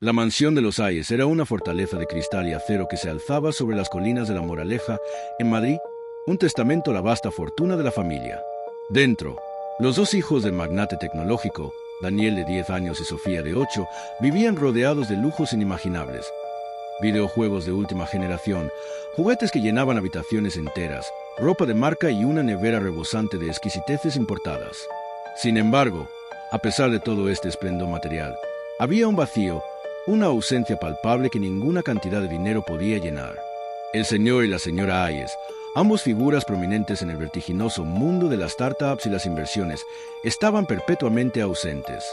La mansión de los Ayes era una fortaleza de cristal y acero que se alzaba sobre las colinas de La Moraleja, en Madrid, un testamento a la vasta fortuna de la familia. Dentro, los dos hijos del magnate tecnológico, Daniel de 10 años y Sofía de 8, vivían rodeados de lujos inimaginables. Videojuegos de última generación, juguetes que llenaban habitaciones enteras, ropa de marca y una nevera rebosante de exquisiteces importadas. Sin embargo, a pesar de todo este esplendor material, había un vacío, una ausencia palpable que ninguna cantidad de dinero podía llenar. El señor y la señora Ayes, ambos figuras prominentes en el vertiginoso mundo de las startups y las inversiones, estaban perpetuamente ausentes.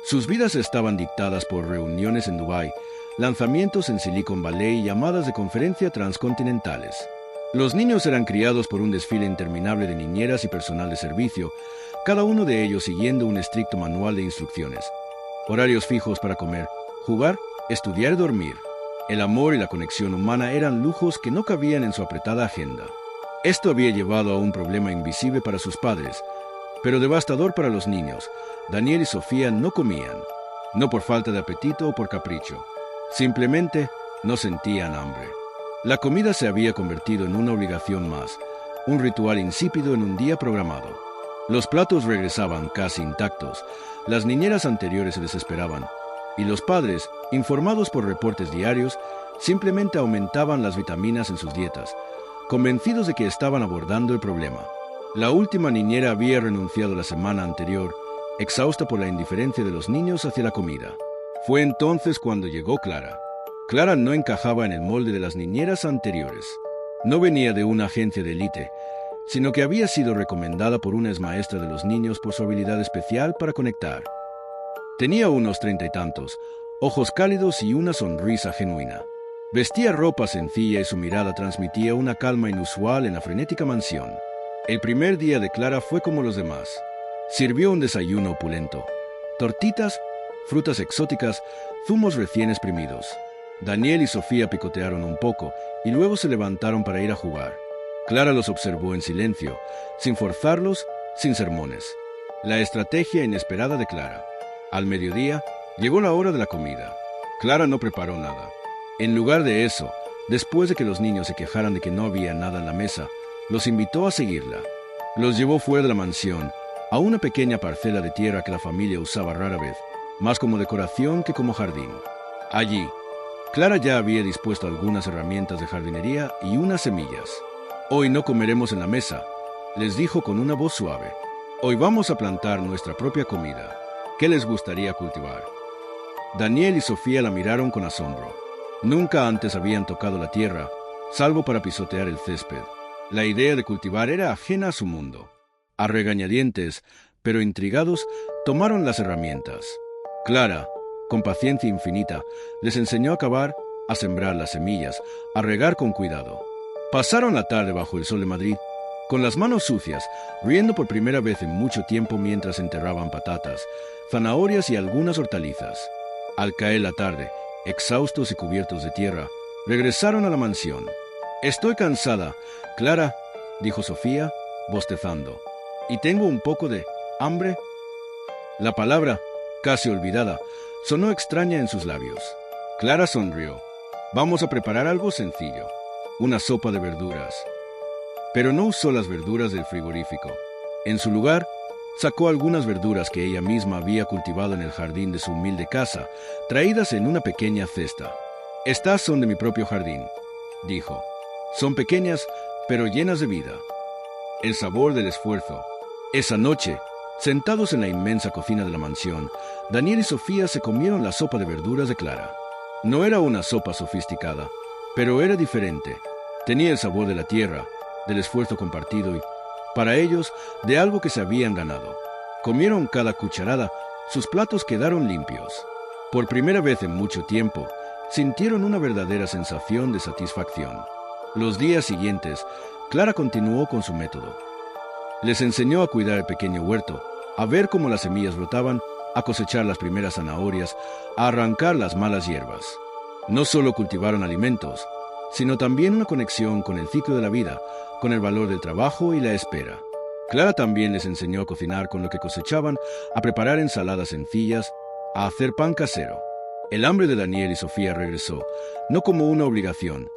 Sus vidas estaban dictadas por reuniones en Dubái, lanzamientos en Silicon Valley y llamadas de conferencia transcontinentales. Los niños eran criados por un desfile interminable de niñeras y personal de servicio, cada uno de ellos siguiendo un estricto manual de instrucciones. Horarios fijos para comer, jugar, estudiar y dormir. El amor y la conexión humana eran lujos que no cabían en su apretada agenda. Esto había llevado a un problema invisible para sus padres, pero devastador para los niños. Daniel y Sofía no comían, no por falta de apetito o por capricho. Simplemente no sentían hambre. La comida se había convertido en una obligación más, un ritual insípido en un día programado. Los platos regresaban casi intactos, las niñeras anteriores se desesperaban, y los padres, informados por reportes diarios, simplemente aumentaban las vitaminas en sus dietas, convencidos de que estaban abordando el problema. La última niñera había renunciado la semana anterior, exhausta por la indiferencia de los niños hacia la comida. Fue entonces cuando llegó Clara. Clara no encajaba en el molde de las niñeras anteriores. No venía de una agencia de élite, sino que había sido recomendada por una exmaestra de los niños por su habilidad especial para conectar. Tenía unos 30 y tantos, ojos cálidos y una sonrisa genuina. Vestía ropa sencilla y su mirada transmitía una calma inusual en la frenética mansión. El primer día de Clara fue como los demás. Sirvió un desayuno opulento. Tortitas, frutas exóticas, zumos recién exprimidos. Daniel y Sofía picotearon un poco y luego se levantaron para ir a jugar. Clara los observó en silencio, sin forzarlos, sin sermones. La estrategia inesperada de Clara. Al mediodía, llegó la hora de la comida. Clara no preparó nada. En lugar de eso, después de que los niños se quejaran de que no había nada en la mesa, los invitó a seguirla. Los llevó fuera de la mansión, a una pequeña parcela de tierra que la familia usaba rara vez, más como decoración que como jardín. Allí, Clara ya había dispuesto algunas herramientas de jardinería y unas semillas. «Hoy no comeremos en la mesa», les dijo con una voz suave. «Hoy vamos a plantar nuestra propia comida. ¿Qué les gustaría cultivar?». Daniel y Sofía la miraron con asombro. Nunca antes habían tocado la tierra, salvo para pisotear el césped. La idea de cultivar era ajena a su mundo. A regañadientes, pero intrigados, tomaron las herramientas. Clara, con paciencia infinita, les enseñó a cavar, a sembrar las semillas, a regar con cuidado. Pasaron la tarde bajo el sol de Madrid, con las manos sucias, riendo por primera vez en mucho tiempo mientras enterraban patatas, zanahorias y algunas hortalizas. Al caer la tarde, exhaustos y cubiertos de tierra, regresaron a la mansión. «Estoy cansada, Clara», dijo Sofía, bostezando. «Y tengo un poco de hambre». La palabra, casi olvidada, sonó extraña en sus labios. Clara sonrió. «Vamos a preparar algo sencillo, una sopa de verduras». Pero no usó las verduras del frigorífico. En su lugar, sacó algunas verduras que ella misma había cultivado en el jardín de su humilde casa, traídas en una pequeña cesta. «Estas son de mi propio jardín», dijo. «Son pequeñas, pero llenas de vida». El sabor del esfuerzo. Esa noche, sentados en la inmensa cocina de la mansión, Daniel y Sofía se comieron la sopa de verduras de Clara. No era una sopa sofisticada, pero era diferente. Tenía el sabor de la tierra, del esfuerzo compartido y, para ellos, de algo que se habían ganado. Comieron cada cucharada, sus platos quedaron limpios. Por primera vez en mucho tiempo, sintieron una verdadera sensación de satisfacción. Los días siguientes, Clara continuó con su método. Les enseñó a cuidar el pequeño huerto, a ver cómo las semillas brotaban, a cosechar las primeras zanahorias, a arrancar las malas hierbas. No solo cultivaron alimentos, sino también una conexión con el ciclo de la vida, con el valor del trabajo y la espera. Clara también les enseñó a cocinar con lo que cosechaban, a preparar ensaladas sencillas, a hacer pan casero. El hambre de Daniel y Sofía regresó, no como una obligación,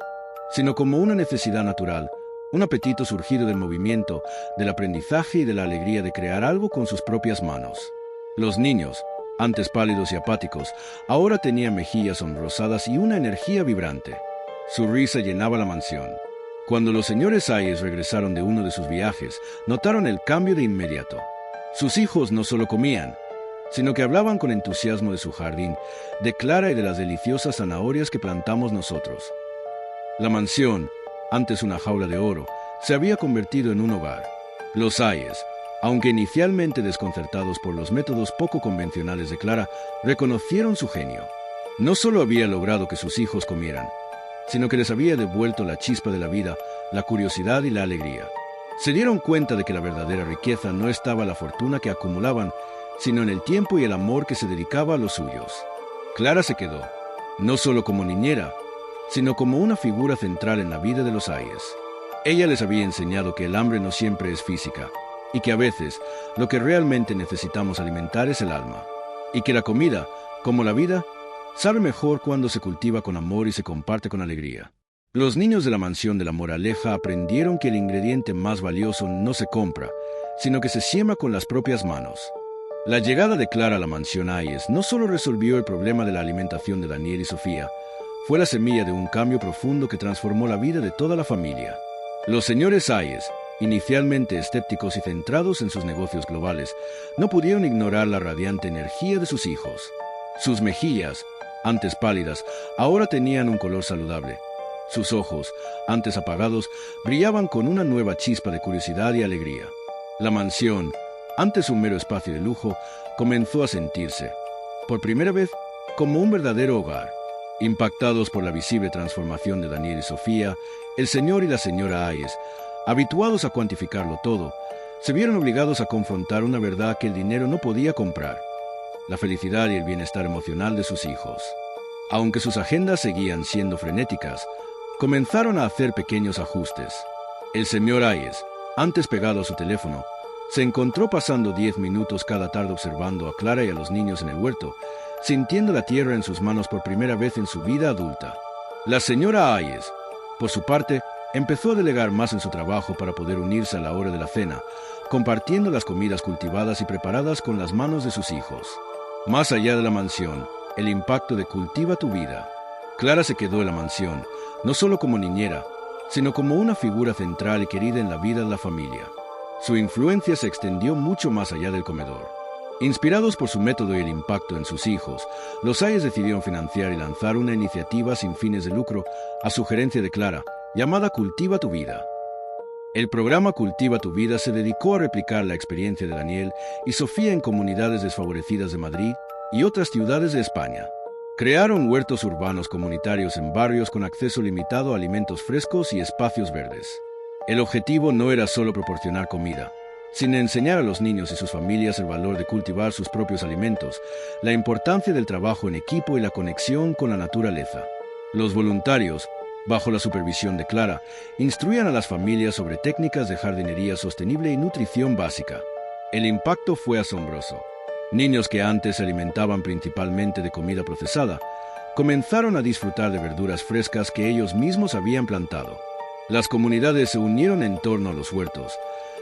sino como una necesidad natural, un apetito surgido del movimiento, del aprendizaje y de la alegría de crear algo con sus propias manos. Los niños, antes pálidos y apáticos, ahora tenían mejillas sonrosadas y una energía vibrante. Su risa llenaba la mansión. Cuando los señores Hayes regresaron de uno de sus viajes, notaron el cambio de inmediato. Sus hijos no solo comían, sino que hablaban con entusiasmo de su jardín, de Clara y de las deliciosas zanahorias que plantamos nosotros. La mansión, antes una jaula de oro, se había convertido en un hogar. Los Hayes, aunque inicialmente desconcertados por los métodos poco convencionales de Clara, reconocieron su genio. No solo había logrado que sus hijos comieran, sino que les había devuelto la chispa de la vida, la curiosidad y la alegría. Se dieron cuenta de que la verdadera riqueza no estaba en la fortuna que acumulaban, sino en el tiempo y el amor que se dedicaba a los suyos. Clara se quedó, no solo como niñera, sino como una figura central en la vida de los Hayes. Ella les había enseñado que el hambre no siempre es física, y que a veces lo que realmente necesitamos alimentar es el alma, y que la comida, como la vida, sabe mejor cuando se cultiva con amor y se comparte con alegría. Los niños de la mansión de la Moraleja aprendieron que el ingrediente más valioso no se compra, sino que se siembra con las propias manos. La llegada de Clara a la mansión Hayes no solo resolvió el problema de la alimentación de Daniel y Sofía, fue la semilla de un cambio profundo que transformó la vida de toda la familia. Los señores Hayes, inicialmente escépticos y centrados en sus negocios globales, no pudieron ignorar la radiante energía de sus hijos. Sus mejillas, antes pálidas, ahora tenían un color saludable. Sus ojos, antes apagados, brillaban con una nueva chispa de curiosidad y alegría. La mansión, antes un mero espacio de lujo, comenzó a sentirse, por primera vez, como un verdadero hogar. Impactados por la visible transformación de Daniel y Sofía, el señor y la señora Hayes, habituados a cuantificarlo todo, se vieron obligados a confrontar una verdad que el dinero no podía comprar: la felicidad y el bienestar emocional de sus hijos. Aunque sus agendas seguían siendo frenéticas, comenzaron a hacer pequeños ajustes. El señor Hayes, antes pegado a su teléfono, se encontró pasando 10 minutos cada tarde observando a Clara y a los niños en el huerto, sintiendo la tierra en sus manos por primera vez en su vida adulta. La señora Hayes, por su parte, empezó a delegar más en su trabajo para poder unirse a la hora de la cena, compartiendo las comidas cultivadas y preparadas con las manos de sus hijos. Más allá de la mansión, el impacto de Cultiva tu Vida. Clara se quedó en la mansión, no solo como niñera, sino como una figura central y querida en la vida de la familia. Su influencia se extendió mucho más allá del comedor. Inspirados por su método y el impacto en sus hijos, los Hayes decidieron financiar y lanzar una iniciativa sin fines de lucro a sugerencia de Clara, llamada Cultiva tu Vida. El programa Cultiva tu Vida se dedicó a replicar la experiencia de Daniel y Sofía en comunidades desfavorecidas de Madrid y otras ciudades de España. Crearon huertos urbanos comunitarios en barrios con acceso limitado a alimentos frescos y espacios verdes. El objetivo no era solo proporcionar comida, sino enseñar a los niños y sus familias el valor de cultivar sus propios alimentos, la importancia del trabajo en equipo y la conexión con la naturaleza. Los voluntarios, bajo la supervisión de Clara, instruían a las familias sobre técnicas de jardinería sostenible y nutrición básica. El impacto fue asombroso. Niños que antes se alimentaban principalmente de comida procesada, comenzaron a disfrutar de verduras frescas que ellos mismos habían plantado. Las comunidades se unieron en torno a los huertos,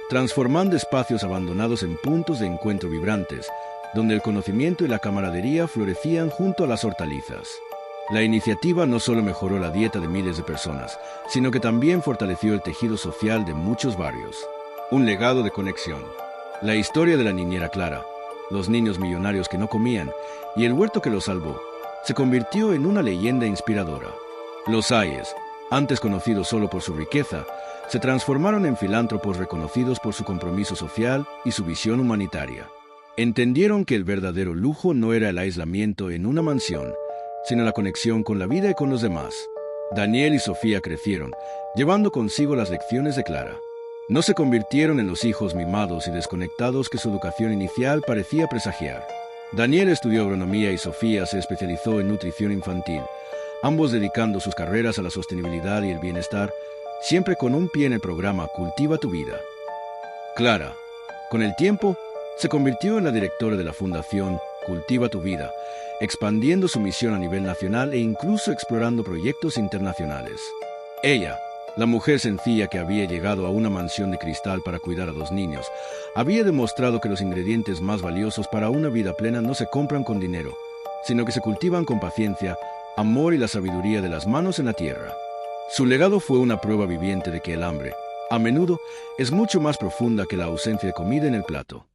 transformando espacios abandonados en puntos de encuentro vibrantes, donde el conocimiento y la camaradería florecían junto a las hortalizas. La iniciativa no solo mejoró la dieta de miles de personas, sino que también fortaleció el tejido social de muchos barrios. Un legado de conexión. La historia de la niñera Clara, los niños millonarios que no comían y el huerto que los salvó, se convirtió en una leyenda inspiradora. Los Hayes, antes conocidos solo por su riqueza, se transformaron en filántropos reconocidos por su compromiso social y su visión humanitaria. Entendieron que el verdadero lujo no era el aislamiento en una mansión, sino la conexión con la vida y con los demás. Daniel y Sofía crecieron, llevando consigo las lecciones de Clara. No se convirtieron en los hijos mimados y desconectados que su educación inicial parecía presagiar. Daniel estudió agronomía y Sofía se especializó en nutrición infantil, ambos dedicando sus carreras a la sostenibilidad y el bienestar, siempre con un pie en el programa Cultiva tu Vida. Clara, con el tiempo, se convirtió en la directora de la Fundación Cultiva tu Vida, expandiendo su misión a nivel nacional e incluso explorando proyectos internacionales. Ella, la mujer sencilla que había llegado a una mansión de cristal para cuidar a 2 niños, había demostrado que los ingredientes más valiosos para una vida plena no se compran con dinero, sino que se cultivan con paciencia, amor y la sabiduría de las manos en la tierra. Su legado fue una prueba viviente de que el hambre, a menudo, es mucho más profunda que la ausencia de comida en el plato.